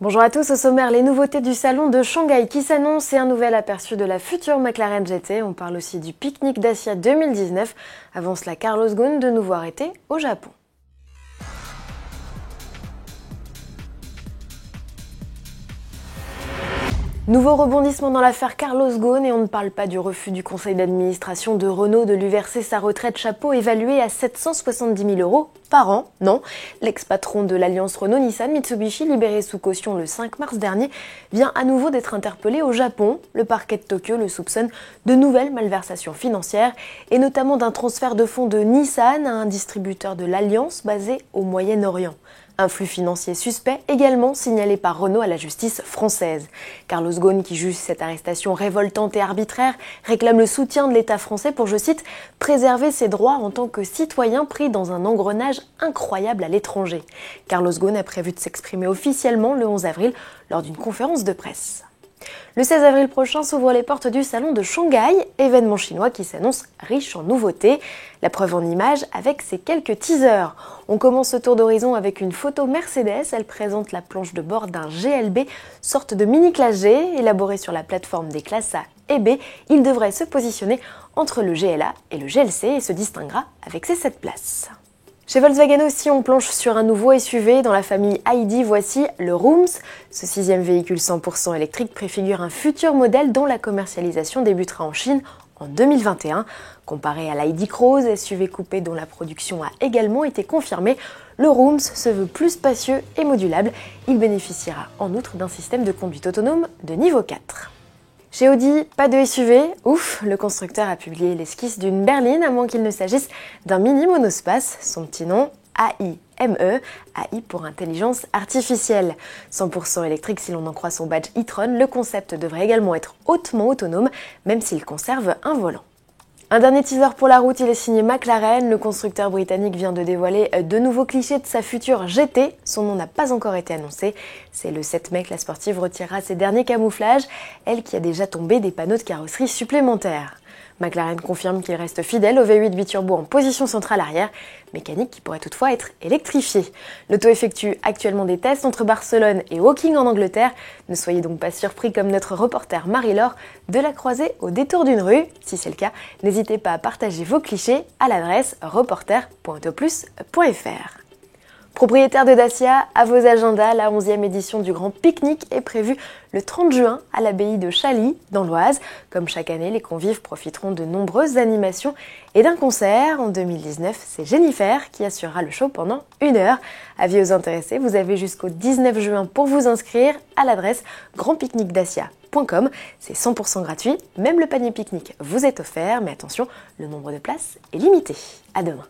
Bonjour à tous, au sommaire, les nouveautés du salon de Shanghai qui s'annoncent et un nouvel aperçu de la future McLaren GT. On parle aussi du pique-nique Dacia 2019. Avant cela, Carlos Ghosn de nouveau arrêté au Japon. Nouveau rebondissement dans l'affaire Carlos Ghosn et on ne parle pas du refus du conseil d'administration de Renault de lui verser sa retraite chapeau évaluée à 770 000 € par an. Non, l'ex-patron de l'alliance Renault-Nissan Mitsubishi, libéré sous caution le 5 mars dernier, vient à nouveau d'être interpellé au Japon. Le parquet de Tokyo le soupçonne de nouvelles malversations financières et notamment d'un transfert de fonds de Nissan à un distributeur de l'alliance basé au Moyen-Orient. Un flux financier suspect également signalé par Renault à la justice française. Carlos Ghosn, qui juge cette arrestation révoltante et arbitraire, réclame le soutien de l'État français pour, je cite, « préserver ses droits en tant que citoyen pris dans un engrenage incroyable à l'étranger ». Carlos Ghosn a prévu de s'exprimer officiellement le 11 avril lors d'une conférence de presse. Le 16 avril prochain s'ouvrent les portes du salon de Shanghai, événement chinois qui s'annonce riche en nouveautés. La preuve en images avec ces quelques teasers. On commence ce tour d'horizon avec une photo Mercedes. Elle présente la planche de bord d'un GLB, sorte de mini classe G, élaboré sur la plateforme des classes A et B. Il devrait se positionner entre le GLA et le GLC et se distinguera avec ses 7 places. Chez Volkswagen aussi, on planche sur un nouveau SUV. Dans la famille ID, voici le Rooms. Ce 6e véhicule 100% électrique préfigure un futur modèle dont la commercialisation débutera en Chine en 2021. Comparé à l'ID Cross, SUV coupé dont la production a également été confirmée, le Rooms se veut plus spacieux et modulable. Il bénéficiera en outre d'un système de conduite autonome de niveau 4. Chez Audi, pas de SUV, ouf, le constructeur a publié l'esquisse d'une berline à moins qu'il ne s'agisse d'un mini monospace, son petit nom AIME, AI pour intelligence artificielle. 100% électrique si l'on en croit son badge e-tron, le concept devrait également être hautement autonome, même s'il conserve un volant. Un dernier teaser pour la route, il est signé McLaren. Le constructeur britannique vient de dévoiler de nouveaux clichés de sa future GT. Son nom n'a pas encore été annoncé. C'est le 7 mai que la sportive retirera ses derniers camouflages, elle qui a déjà tombé des panneaux de carrosserie supplémentaires. McLaren confirme qu'il reste fidèle au V8 biturbo en position centrale arrière, mécanique qui pourrait toutefois être électrifiée. L'auto effectue actuellement des tests entre Barcelone et Woking en Angleterre. Ne soyez donc pas surpris comme notre reporter Marie-Laure de la croiser au détour d'une rue. Si c'est le cas, n'hésitez pas à partager vos clichés à l'adresse reporter.autoplus.fr. Propriétaire de Dacia, à vos agendas, la 11e édition du Grand Pique-Nique est prévue le 30 juin à l'abbaye de Chaly, dans l'Oise. Comme chaque année, les convives profiteront de nombreuses animations et d'un concert. En 2019, c'est Jennifer qui assurera le show pendant 1 heure. Avis aux intéressés, vous avez jusqu'au 19 juin pour vous inscrire à l'adresse grandpique-nique-dacia.com. C'est 100% gratuit, même le panier pique-nique vous est offert, mais attention, le nombre de places est limité. À demain.